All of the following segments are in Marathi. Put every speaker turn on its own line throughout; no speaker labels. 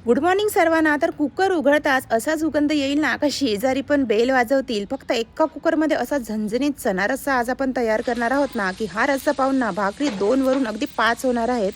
गुड मॉर्निंग सर्वांना. तर कुकर उघडताच असा सुगंध येईल ना का शेजारी पण बेल वाजवतील. फक्त एका कुकरमध्ये असा झणझणीत चणा रस्सा आज आपण तयार करणार आहोत ना, की हा रस्सा पाहून ना भाकरी 2 वरून अगदी 5 होणार आहेत.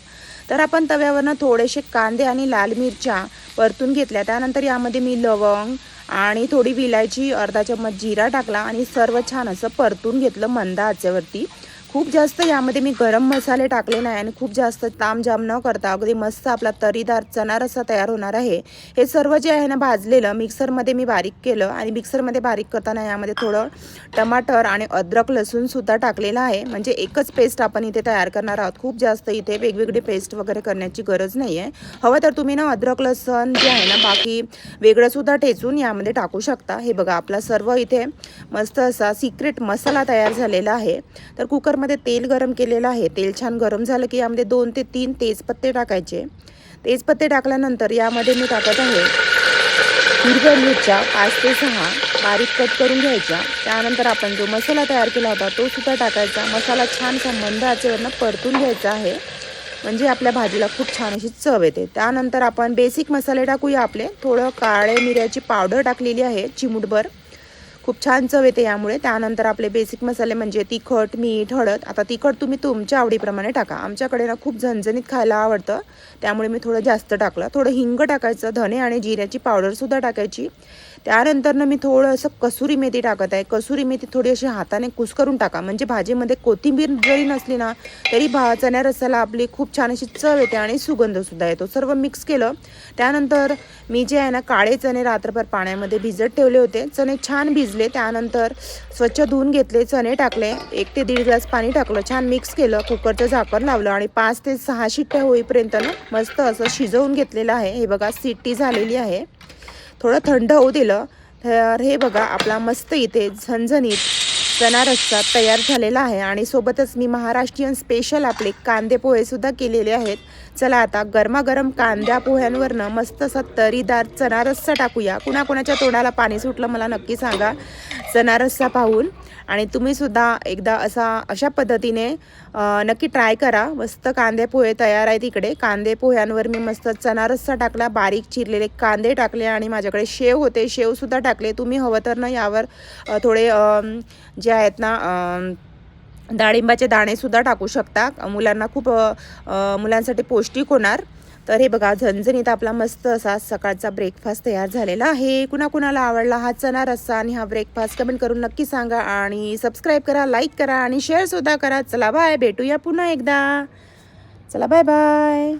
तर आपण तव्यावरनं थोडेसे कांदे आणि लाल मिरच्या परतून घेतल्या. त्यानंतर यामध्ये मी लवंग आणि थोडी विलायची, अर्धा चम्मच जिरा टाकला आणि सर्व छान असं परतून घेतलं मंद आचेवरती. खूप जास्त यामध्ये मी गरम मसाले टाकले नाही आणि खूप जास्त तामझाम न करता अगदी मस्त आपला तरीदार चणा रस्सा तयार होणार आहे. हे सर्व जे आहे ना भाजलेलं मिक्सरमध्ये मी बारीक केलं आणि मिक्सरमध्ये बारीक करताना यामध्ये थोडं टमाटर आणि अद्रक लसूणसुद्धा टाकलेलं आहे. म्हणजे एकच पेस्ट आपण इथे तयार करणार आहोत. खूप जास्त इथे वेगवेगळी पेस्ट वगैरे करण्याची गरज नाही आहे. हवं तर तुम्ही ना अद्रक लसूण जे आहे ना बाकी वेगळंसुद्धा ठेचून यामध्ये टाकू शकता. हे बघा आपला सर्व इथे मस्त असा सिक्रेट मसाला तयार झालेला आहे. तर कुकरमध्ये तेल गरम केलेलं आहे. तेल छान गरम झालं की यामध्ये 2 ते 3 तेजपत्ते टाकायचे. तेजपत्ते टाकल्यानंतर यामध्ये मी टाकत आहे हिरव्या मिरच्या 5 ते 6 बारीक कट करून घ्यायच्या. त्यानंतर आपण जो मसाला तयार केला होता तो सुद्धा टाकायचा. मसाला छानसा मंद आचेवरनं परतून घ्यायचा आहे. म्हणजे आपल्या भाजीला खूप छान अशी चव येते. त्यानंतर आपण बेसिक मसाले टाकूया आपले. थोडं काळे मिऱ्याची पावडर टाकलेली आहे चिमूटभर. खूप छान चव येते यामुळे. त्यानंतर आपले बेसिक मसाले म्हणजे तिखट, मीठ, हळद. आता तिखट तुम्ही तुमच्या आवडीप्रमाणे टाका. आमच्याकडे ना खूप झणझणीत खायला आवडतं, त्यामुळे मी थोडं जास्त टाकलं. थोडं हिंग टाकायचं, धने आणि जिऱ्याची पावडरसुद्धा टाकायची. त्यानंतर मी थोडं असं कसुरी मेथी टाकत आहे. कसुरी मेथी थोडी अशी हाताने कुस्करून टाका, म्हणजे भाजीमध्ये कोथिंबीर जरी नसली ना तरी चण्या रस्स्याला आपली खूप छान अशी चव येते आणि सुगंधसुद्धा येतो. सर्व मिक्स केलं. त्यानंतर मी जे आहे ना काळे चणे रात्रभर पाण्यामध्ये भिजत ठेवले होते. चणे छान भिजले. त्यानंतर स्वच्छ धुवून घेतले, चणे टाकले, 1 ते 1.5 ग्लास पाणी टाकलं, छान मिक्स केलं, कुकरचं झाकण लावलं आणि 5 ते 6 शिट्ट्या होईपर्यंत ना मस्त असं शिजवून घेतलेलं आहे. हे बघा शिट्टी झालेली आहे. थोडं थंड होऊ दिलं. तर हे बघा आपला मस्त इथे झणझणीत चणा रस्सा तयार झालेला आहे आणि सोबतच मी महाराष्ट्रीयन स्पेशल आपले कांदे पोहेसुद्धा केलेले आहेत. चला आता गरमागरम कांद्या पोह्यांवरनं मस्त असा तरीदार चणा रस्सा टाकूया. कुणाकुणाच्या तोंडाला पाणी सुटलं मला नक्की सांगा चणा रस्सा पाहून. आणि तुम्हीसुद्धा एकदा अशा पद्धतीने नक्की ट्राय करा. मस्त कांदे पोहे तयार आहेत. इकडे कांदे पोह्यांवर मी मस्त चणा रस्सा टाकला, बारीक चिरलेले कांदे टाकले आणि माझ्याकडे शेव होते, शेवसुद्धा टाकले. तुम्ही हवं तर ना यावर थोडे जे आहेत ना डाळिंबाचे दाणेसुद्धा टाकू शकता. मुलांना खूप मुलांसाठी पौष्टिक होणार. तर हे बघा झणझणीत आपला मस्त असा सकाळचा ब्रेकफास्ट तयार झालेला आहे. कुणाकुणाला आवडला हा चणा रस्सा आणि हा ब्रेकफास्ट कमेंट करून नक्की सांगा आणि सबस्क्राईब करा, लाईक करा आणि शेअरसुद्धा करा. चला बाय, भेटूया पुन्हा एकदा. चला बाय बाय.